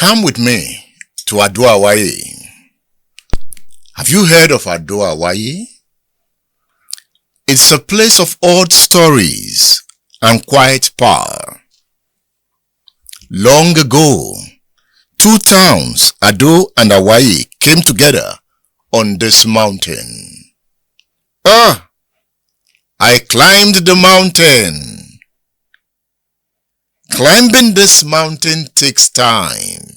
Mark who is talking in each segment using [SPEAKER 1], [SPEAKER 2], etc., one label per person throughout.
[SPEAKER 1] Come with me to Ado Awaye. Have you heard of Ado Awaye? It's a place of odd stories and quiet power. Long ago, two towns, Ado and Awaye, came together on this mountain. I climbed the mountain. Climbing this mountain takes time.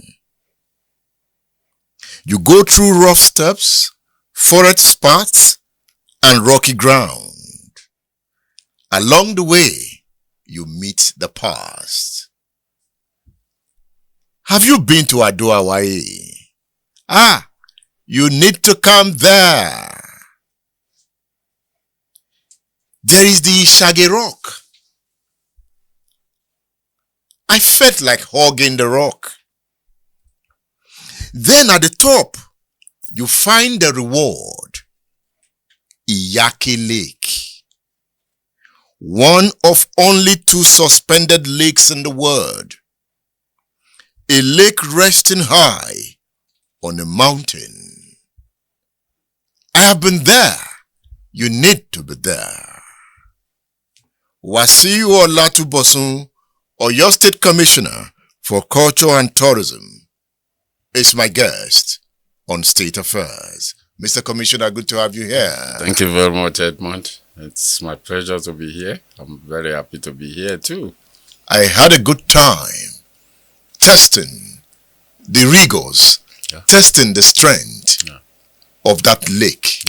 [SPEAKER 1] You go through rough steps, forest paths, and rocky ground. Along the way, you meet the past. Have you been to Ado Awaye? You need to come there. There is the Iyake Rock. I felt like hugging the rock. Then at the top, you find the reward, Iyake Lake. One of only 2 suspended lakes in the world. A lake resting high on a mountain. I have been there. You need to be there. Wasiu Olatunbosun, Oyo State Commissioner for Culture and Tourism, is my guest on State Affairs. Mr. Commissioner, good to have you here.
[SPEAKER 2] Thank you very much, Edmund. It's my pleasure to be here. I'm very happy to be here too.
[SPEAKER 1] I had a good time testing the rigors, testing the strength of that lake.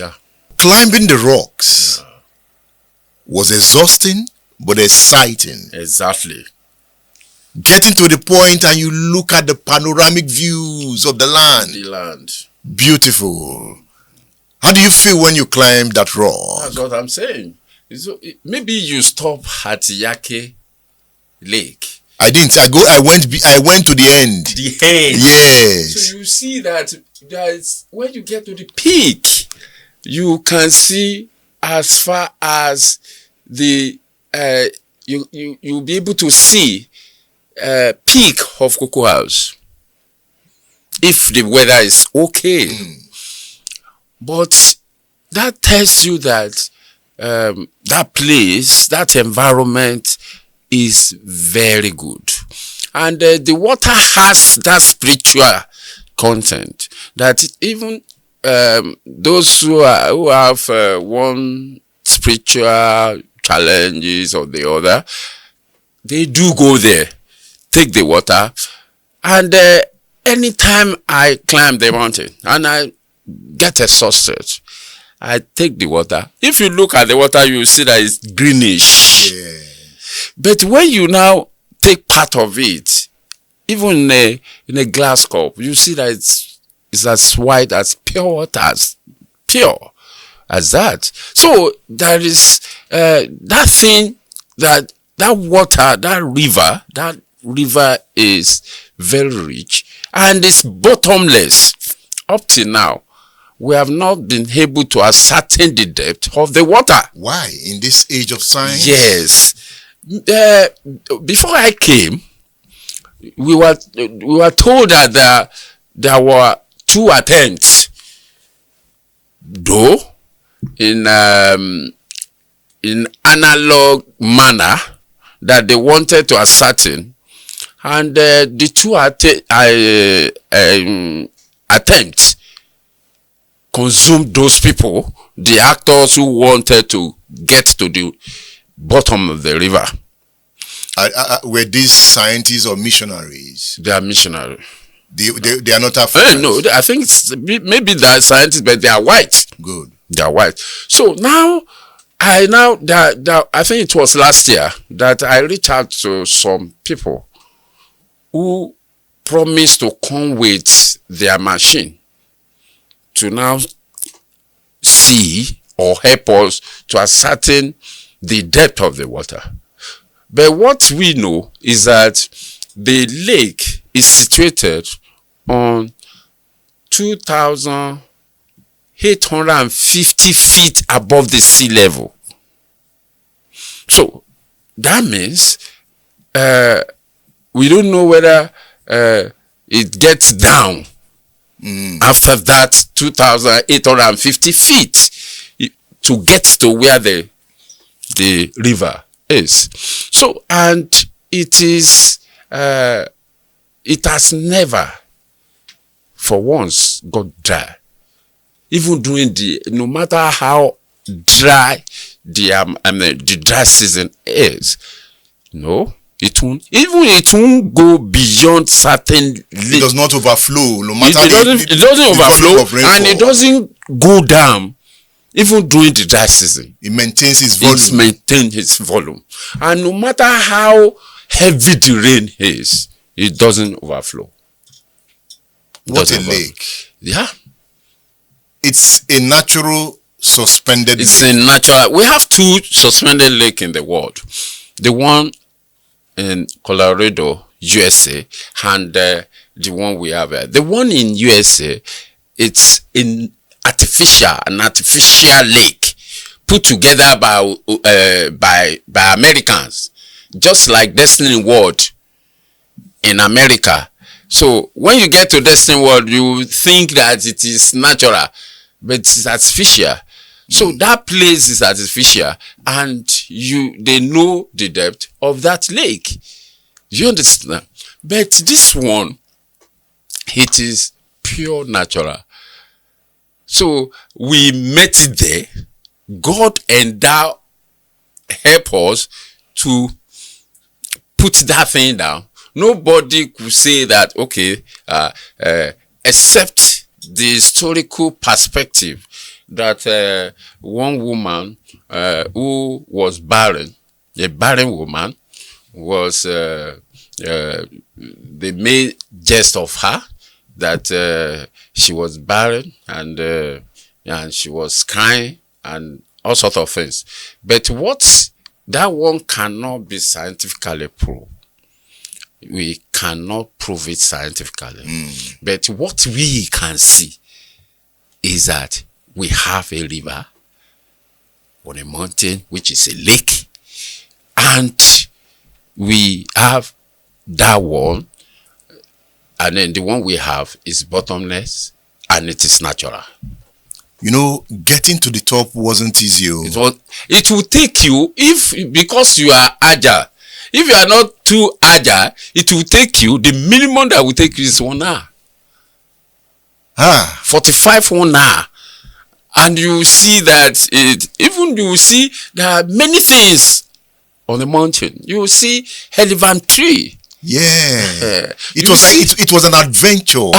[SPEAKER 1] Climbing the rocks was exhausting but exciting.
[SPEAKER 2] Exactly.
[SPEAKER 1] Getting to the point and you look at the panoramic views of the land. Beautiful. How do you feel when you climb that rock?
[SPEAKER 2] That's what I'm saying. So maybe you stop at Iyake Lake.
[SPEAKER 1] I didn't. I went to the end.
[SPEAKER 2] The end.
[SPEAKER 1] Yes.
[SPEAKER 2] So you see that when you get to the peak, you can see as far as the you'll be able to see peak of Cocoa House if the weather is okay. But that tells you that that place, that environment is very good. And the water has that spiritual content that even those who have one spiritual challenges or the other, they do go there, take the water. And anytime I climb the mountain and I get exhausted, I take the water. If you look at the water, you see that it's greenish.
[SPEAKER 1] Yeah.
[SPEAKER 2] But when you now take part of it, even in a glass cup, you see that it's as white as pure water, as pure as that. So there is that thing, that water, that river is very rich and it's bottomless. Up till now, we have not been able to ascertain the depth of the water.
[SPEAKER 1] Why? In this age of science?
[SPEAKER 2] Yes. Before I came, we were told that there were 2 attempts, though in analog manner, that they wanted to ascertain, and the 2 attempts consumed those people, the actors who wanted to get to the bottom of the river.
[SPEAKER 1] Were these scientists or missionaries?
[SPEAKER 2] They are missionaries.
[SPEAKER 1] They are not Africans?
[SPEAKER 2] No, I think maybe they are scientists, but they are white.
[SPEAKER 1] Good.
[SPEAKER 2] They are white. So now, I think it was last year that I reached out to some people who promised to come with their machine to now see or help us to ascertain the depth of the water. But what we know is that the lake is situated on 2,850 feet above the sea level. So that means we don't know whether it gets down. After that, 2,850 feet to get to where the river is. So, and it is, it has never for once got dry. Even during no matter how dry the dry season is, no, it won't go beyond certain.
[SPEAKER 1] It does not overflow. No matter
[SPEAKER 2] it doesn't overflow, and it doesn't go down. Even during the dry season,
[SPEAKER 1] it maintains its volume.
[SPEAKER 2] It maintains its volume, and no matter how heavy the rain is, it doesn't overflow.
[SPEAKER 1] What a lake!
[SPEAKER 2] Yeah,
[SPEAKER 1] it's a natural suspended lake.
[SPEAKER 2] It's a natural. We have two suspended lakes in the world. The one in Colorado, USA, and the one we have here. The one in USA, it's an artificial lake put together by Americans, just like Destiny World in America. So when you get to Destiny World, you think that it is natural, but it's artificial. So that place is artificial, and they know the depth of that lake. You understand? But this one, it is pure natural. So we met it there. God help us to put that thing down. Nobody could say that, okay, except the historical perspective that one woman who was barren, a barren woman, was they made jest of her that she was barren and she was crying and all sorts of things. But what that one cannot be scientifically proved. We cannot prove it scientifically. But what we can see is that we have a river on a mountain, which is a lake, and we have that one, and then the one we have is bottomless, and it is natural.
[SPEAKER 1] You know, getting to the top wasn't easy.
[SPEAKER 2] It will take you, because you are agile. If you are not too agile, it will take you, the minimum that will take you is 1 hour. 45 1 hour. And you see that you will see there are many things on the mountain. You will see elephant tree.
[SPEAKER 1] Yeah. It was an adventure.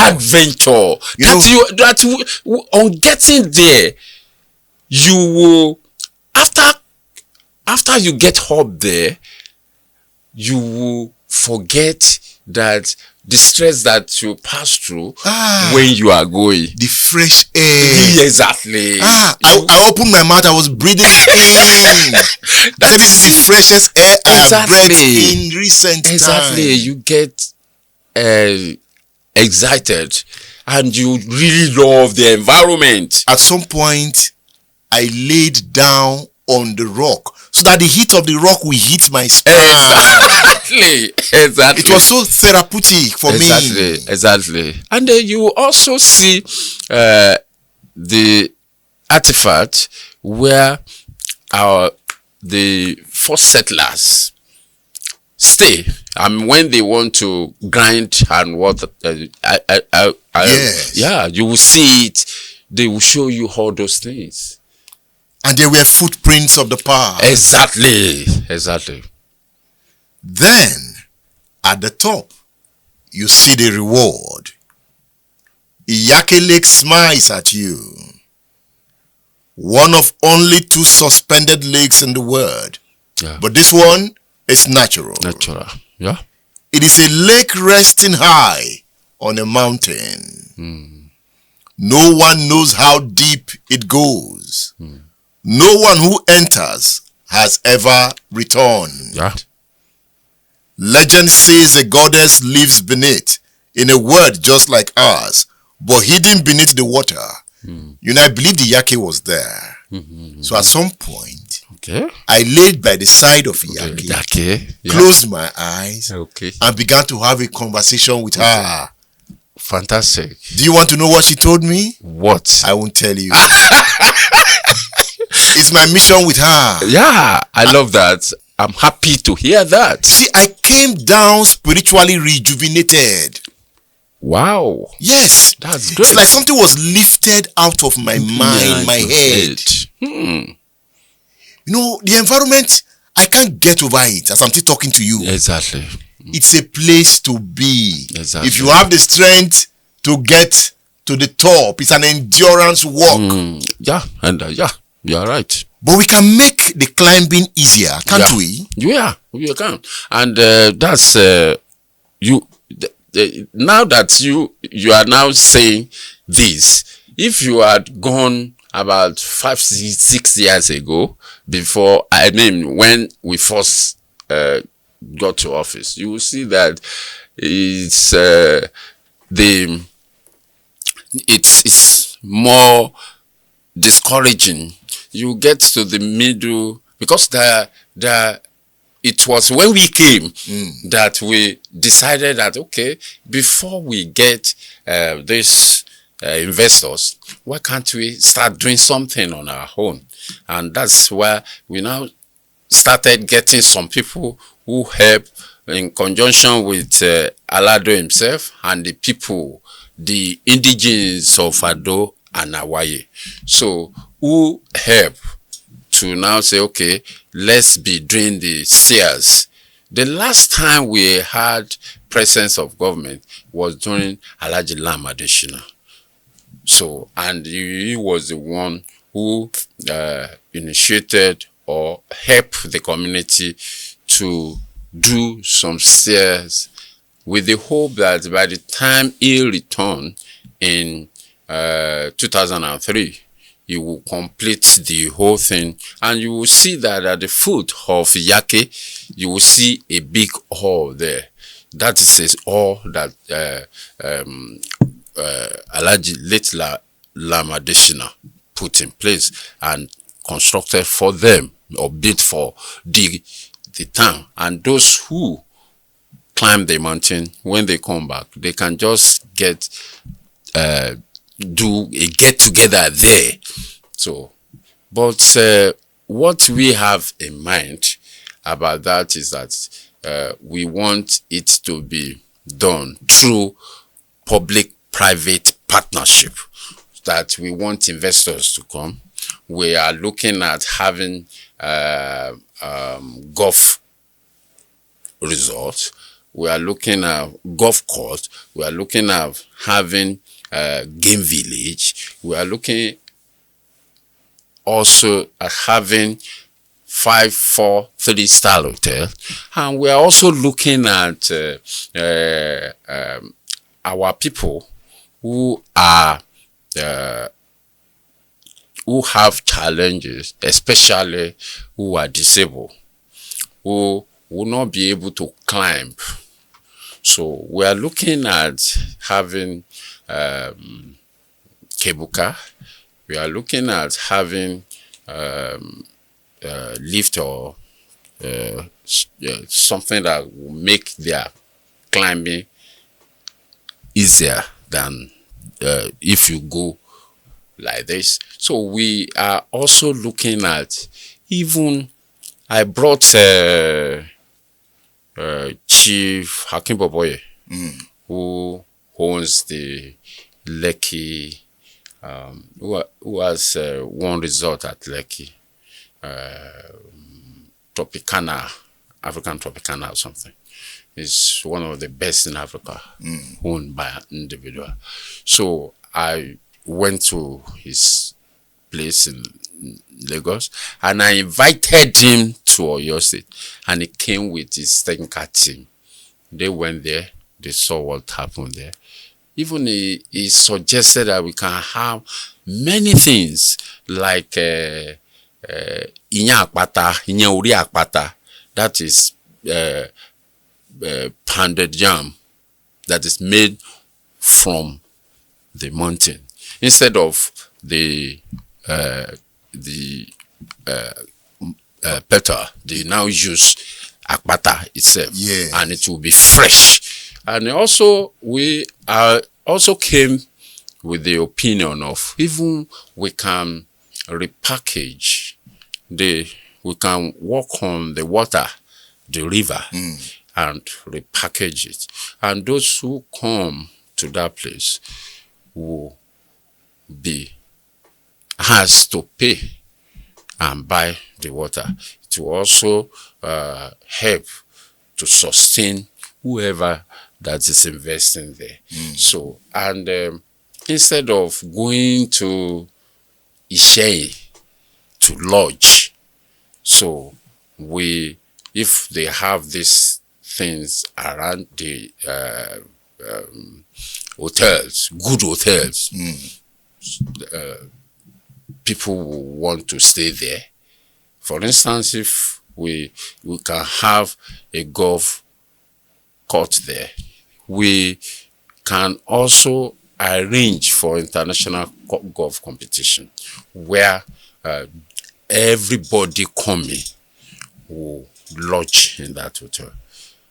[SPEAKER 2] On getting there, you will, after you get up there, you will forget that the stress that you pass through when you are going.
[SPEAKER 1] The fresh air.
[SPEAKER 2] Exactly.
[SPEAKER 1] I opened my mouth, I was breathing in. This is the freshest air I have breathed in recent time.
[SPEAKER 2] Exactly. You get excited and you really love the environment.
[SPEAKER 1] At some point, I laid down on the rock so that the heat of the rock will hit my spine. Exactly. It was so therapeutic for me.
[SPEAKER 2] Exactly. And then you also see the artifact where the first settlers stay. When they want to grind and what,
[SPEAKER 1] yes.
[SPEAKER 2] Yeah, you will see it. They will show you all those things.
[SPEAKER 1] And they were footprints of the past.
[SPEAKER 2] Exactly.
[SPEAKER 1] Then, at the top, you see the reward. Iyake Lake smiles at you. One of only 2 suspended lakes in the world.
[SPEAKER 2] Yeah.
[SPEAKER 1] But this one is natural.
[SPEAKER 2] Yeah.
[SPEAKER 1] It is a lake resting high on a mountain. No one knows how deep it goes. No one who enters has ever returned.
[SPEAKER 2] Yeah.
[SPEAKER 1] Legend says a goddess lives beneath, in a word just like ours, but hidden beneath the water. You know, I believe the Iyake was there. So at some point, I laid by the side of Iyake, closed my eyes, and began to have a conversation with her.
[SPEAKER 2] Fantastic.
[SPEAKER 1] Do you want to know what she told me?
[SPEAKER 2] What?
[SPEAKER 1] I won't tell you. It's my mission with her.
[SPEAKER 2] Yeah, I love that. I'm happy to hear that.
[SPEAKER 1] See, I came down spiritually rejuvenated.
[SPEAKER 2] Wow.
[SPEAKER 1] Yes.
[SPEAKER 2] That's great.
[SPEAKER 1] It's like something was lifted out of my mind, my head. You know, the environment, I can't get over it as I'm still talking to you.
[SPEAKER 2] Exactly.
[SPEAKER 1] It's a place to be.
[SPEAKER 2] Exactly.
[SPEAKER 1] If you have the strength to get to the top, it's an endurance walk.
[SPEAKER 2] Yeah, and yeah, you're right.
[SPEAKER 1] But we can make the climbing easier, can't we?
[SPEAKER 2] Yeah, we can. And that's you. Now that you are now saying this, if you had gone about 5, 6 years ago, before, I mean, when we first got to office, you will see that it's it's more discouraging. You get to the middle, because it was when we came that we decided that, okay, before we get these investors, why can't we start doing something on our own? And that's where we now started getting some people who help in conjunction with Alado himself and the people, the indigenes of Ado and Awaye. So who help to now say, okay, let's be doing the sears. The last time we had presence of government was during Alhaji Lam Adesina. So, and he was the one who initiated or helped the community to do some sears, with the hope that by the time he returned in 2003, he will complete the whole thing, and you will see that at the foot of Iyake, you will see a big hall there. That is all that Alhaji late Lam Adesina put in place and constructed for them, or built for the town. And those who climb the mountain, when they come back, they can just do a get together there. So, but what we have in mind about that is that we want it to be done through public-private partnership, that we want investors to come. We are looking at having golf resorts. We are looking at golf course. We are looking at having game village. We are looking also at having 5-4 3-star hotel, and we are also looking at our people who are who have challenges, especially who are disabled, who will not be able to climb. So we are looking at having cable car. We are looking at having lift or something that will make their climbing easier than if you go like this. So we are also looking at, even I brought Chief Hakim Boboye, who owns the Lekki, who has one resort at Lekki, Tropicana, African Tropicana or something. It's one of the best in Africa, owned by an individual. So I went to his place in Lagos, and I invited him to Oyo State, and he came with his technical team. They went there, they saw what happened there. Even he suggested that we can have many things like Inya Akpata, Inya Uri Akpata, that is pounded yam that is made from the mountain, instead of the petal. They now use akpata itself, and it will be fresh. And also we are also came with the opinion of even we can repackage we can work on the water, the river, and repackage it. And those who come to that place will has to pay and buy the water. It will also help to sustain whoever that is investing there. So, and instead of going to Ishei to lodge, so if they have these things around the hotels, good hotels, people will want to stay there. For instance, if we can have a golf court there, we can also arrange for international golf competition where everybody coming will lodge in that hotel.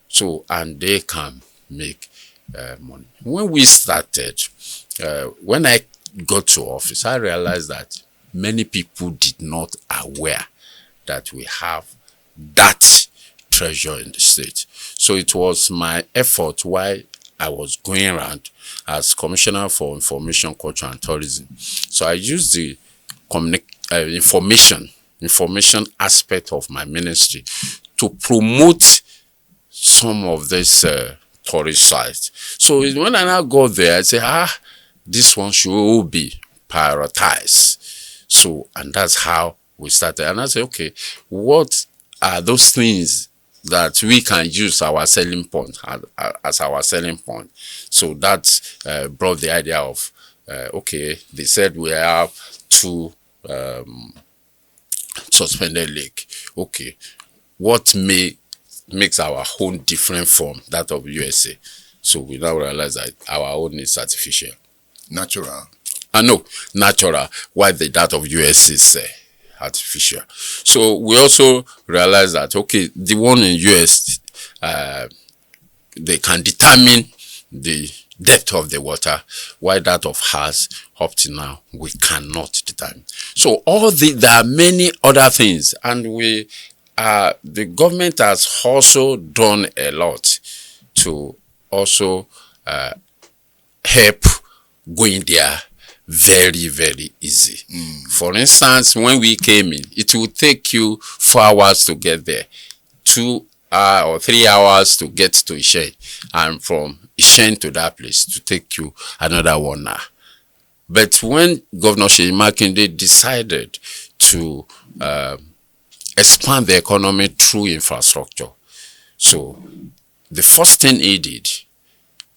[SPEAKER 2] So, and they can make money. When we started, when I got to office, I realized that many people did not aware that we have that treasure in the state. So it was my effort while I was going around as Commissioner for Information, Culture and Tourism. So I used the information aspect of my ministry to promote some of these tourist sites. So when I now go there, I say, this one should be prioritized. So, and that's how we started. And I say, okay, what are those things that we can use our selling point as our selling point? So that brought the idea of, okay, they said we have 2 suspended lake. Okay, what makes our own different from that of USA? So we now realize that our own is artificial.
[SPEAKER 1] Natural.
[SPEAKER 2] No, natural. Why that of US is artificial. So we also realize that, okay, the one in US, they can determine the depth of the water, while that of ours, up to now, we cannot determine. So there are many other things, and the government has also done a lot to also help going there very, very easy. For instance, when we came in, it would take you 4 hours to get there, 2 or 3 hours to get to Ishei, and from Ishei to that place to take you another 1 hour. But when Governor Seyi Makinde decided to expand the economy through infrastructure, so the first thing he did,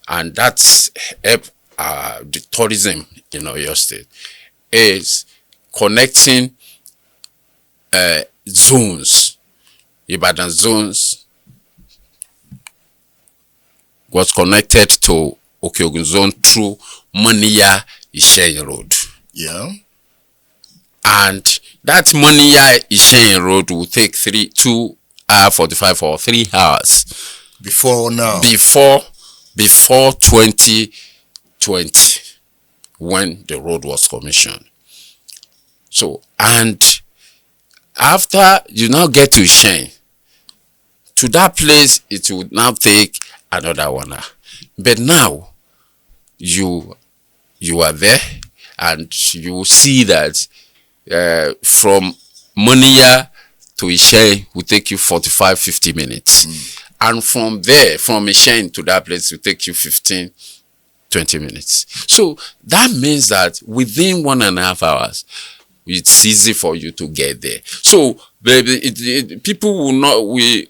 [SPEAKER 2] and that's help the tourism in Oyo State, is connecting zones. Ibadan zones was connected to Okeogun zone through Moniya Isheyin Road.
[SPEAKER 1] Yeah.
[SPEAKER 2] And that Moniya Isheyin Road will take 2 hours 45 or 3 hours.
[SPEAKER 1] Before now.
[SPEAKER 2] Before 2020, when the road was commissioned. So, and after you now get to Ishei, to that place, it would now take another 1 hour. But now, you are there, and you see that from Moniya to Ishei will take you 45-50 minutes. And from there, from Ishei to that place will take you 15-20 minutes. So that means that within 1.5 hours, it's easy for you to get there. So people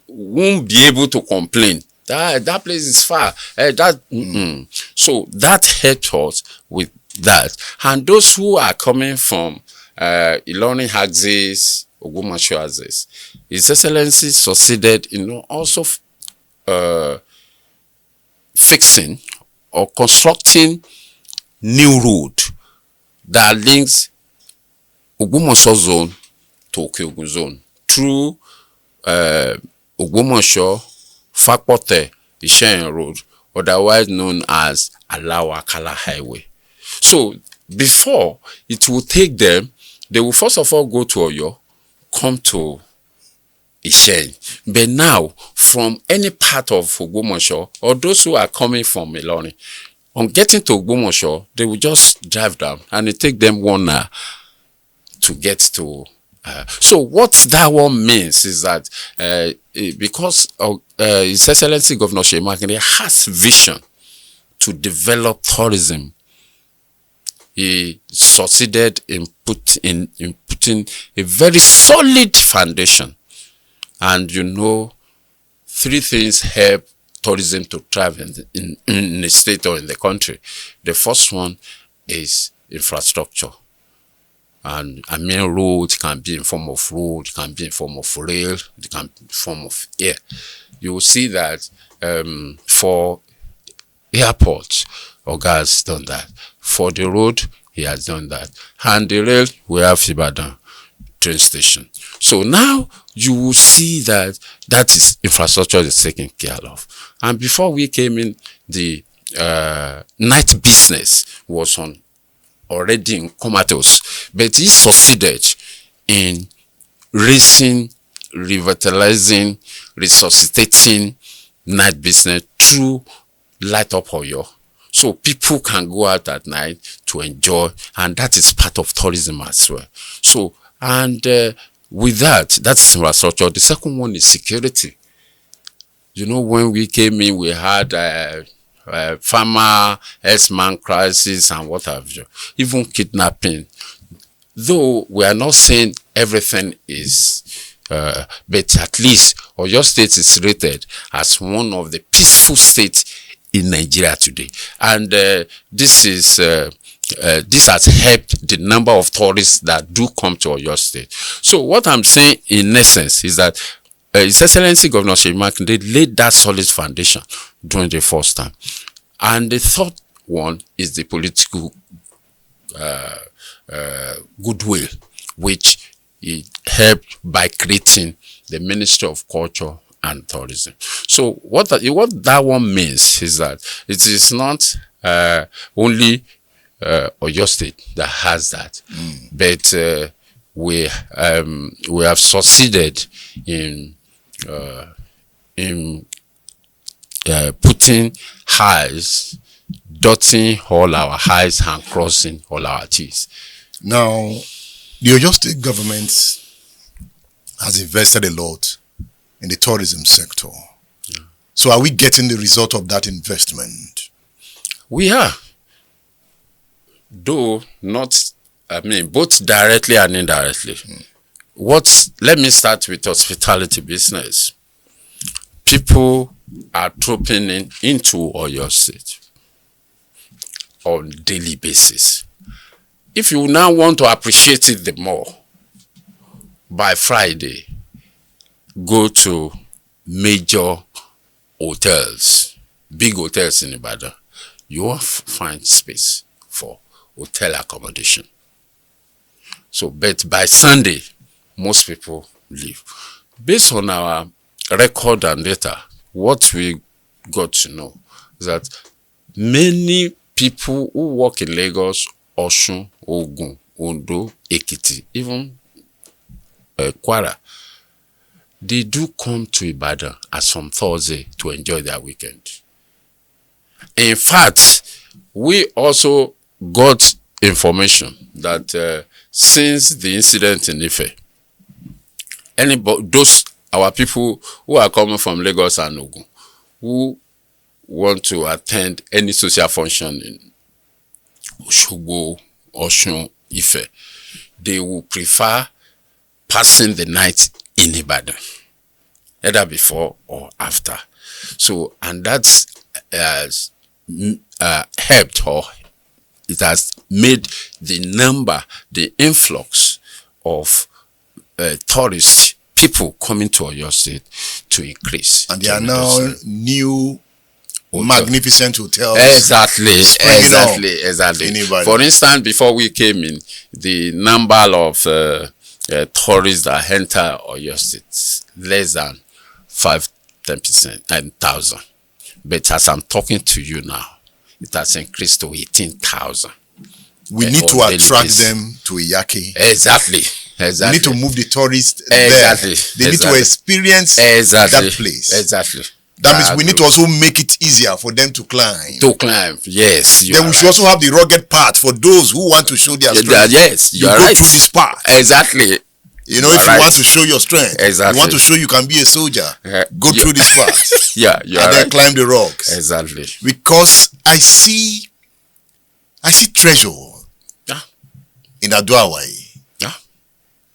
[SPEAKER 2] won't be able to complain that place is far. So that helped us with that. And those who are coming from Ilorin axis, Ogbomoso axis, His Excellency succeeded in also fixing or constructing new road that links Ogbomoso zone to Okeogun zone through Ogbomoso, Fakpote, Isheyin Road, otherwise known as Alawakala Highway. So before it will take them, they will first of all go to Oyo, come to Ishen. But now, from any part of Ogbomoso, or those who are coming from Ilorin, on getting to Ogbomoso, they will just drive down, and it take them 1 hour to get to. So what that one means is that because His Excellency Governor Seyi Makinde has vision to develop tourism, he succeeded in putting a very solid foundation. And 3 things help tourism to thrive in the state or in the country. The first one is infrastructure. And I mean, road can be in form of road, can be in form of rail, it can be in form of air. You will see that for airports, Oga has done that. For the road, he has done that. And the rail, we have Ibadan train station. So now you will see that is infrastructure is taken care of. And before we came in, the night business was already in comatose, but he succeeded in raising, revitalizing, resuscitating night business through Light Up Oyo. So people can go out at night to enjoy, and that is part of tourism as well. So, and with that's infrastructure. The second one is security. When we came in, we had farmer, S-man crisis, and what have you, even kidnapping. Though we are not saying everything is, but at least Oyo State is rated as one of the peaceful states in Nigeria today, and this has helped the number of tourists that do come to Oyo State. So what I'm saying in essence is that His Excellency Governor Seyi Makinde laid that solid foundation during the first time. And the third one is the political goodwill, which he helped by creating the Ministry of Culture and Tourism. So what that one means is that it is not only Oyo State that has that, but we have succeeded in putting highs, dotting all our highs and crossing all our T's.
[SPEAKER 1] Now, the Oyo State government has invested a lot in the tourism sector. Yeah. So are we getting the result of that investment?
[SPEAKER 2] We are. Though not, both directly and indirectly. Let me start with hospitality business. People are trooping into Oyo State on daily basis. If you now want to appreciate it the more, by Friday, go to major hotels, big hotels in Ibadan. You will find space for hotel accommodation. So, but by Sunday, most people leave. Based on our record and data, what we got to know is that many people who work in Lagos, Osun, Ogun, Ondo, Ekiti, even Kwara, they do come to Ibadan as from Thursday to enjoy their weekend. In fact, we also got information that since the incident in Ife, our people who are coming from Lagos and Ogun, who want to attend any social function in Osogbo, Osun, Ife, they will prefer passing the night in Ibadan, either before or after. So, and that's helped, or it has made the influx of tourists, people coming to Oyo State to increase.
[SPEAKER 1] And there are now new magnificent hotels.
[SPEAKER 2] Exactly. For instance, before we came in, the number of tourists that enter Oyo State less than 5-10,000. But as I'm talking to you now, it has increased to 18,000.
[SPEAKER 1] We need to attract them to Iyake.
[SPEAKER 2] Exactly.
[SPEAKER 1] We need to move the tourists
[SPEAKER 2] exactly.
[SPEAKER 1] there. They need to experience that place.
[SPEAKER 2] Exactly.
[SPEAKER 1] That means we need to also make it easier for them to climb.
[SPEAKER 2] Yes.
[SPEAKER 1] Then we should also have the rugged part for those who want to show their strength.
[SPEAKER 2] Yes,
[SPEAKER 1] you go through this path.
[SPEAKER 2] Exactly.
[SPEAKER 1] You know, if you want to show your strength,
[SPEAKER 2] exactly.
[SPEAKER 1] you want to show you can be a soldier, go through this path. And then climb the rocks.
[SPEAKER 2] Exactly.
[SPEAKER 1] Because I see treasure in Ado Awaye.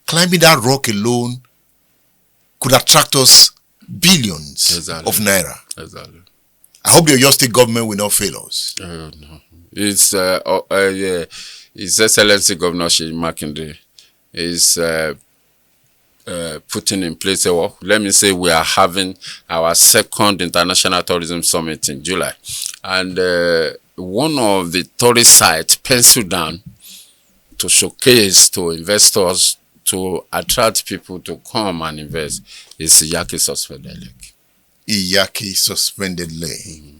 [SPEAKER 1] Climbing that rock alone could attract us billions of naira.
[SPEAKER 2] Exactly.
[SPEAKER 1] I hope the Oyo State government will not fail us.
[SPEAKER 2] No. It's His Excellency Governor Seyi Makinde is putting in place let me say we are having our second International Tourism Summit in July. And one of the tourist sites penciled down to showcase to investors, to attract people to come and invest, is Iyake Suspended Lake.
[SPEAKER 1] Iyake Suspended Lake.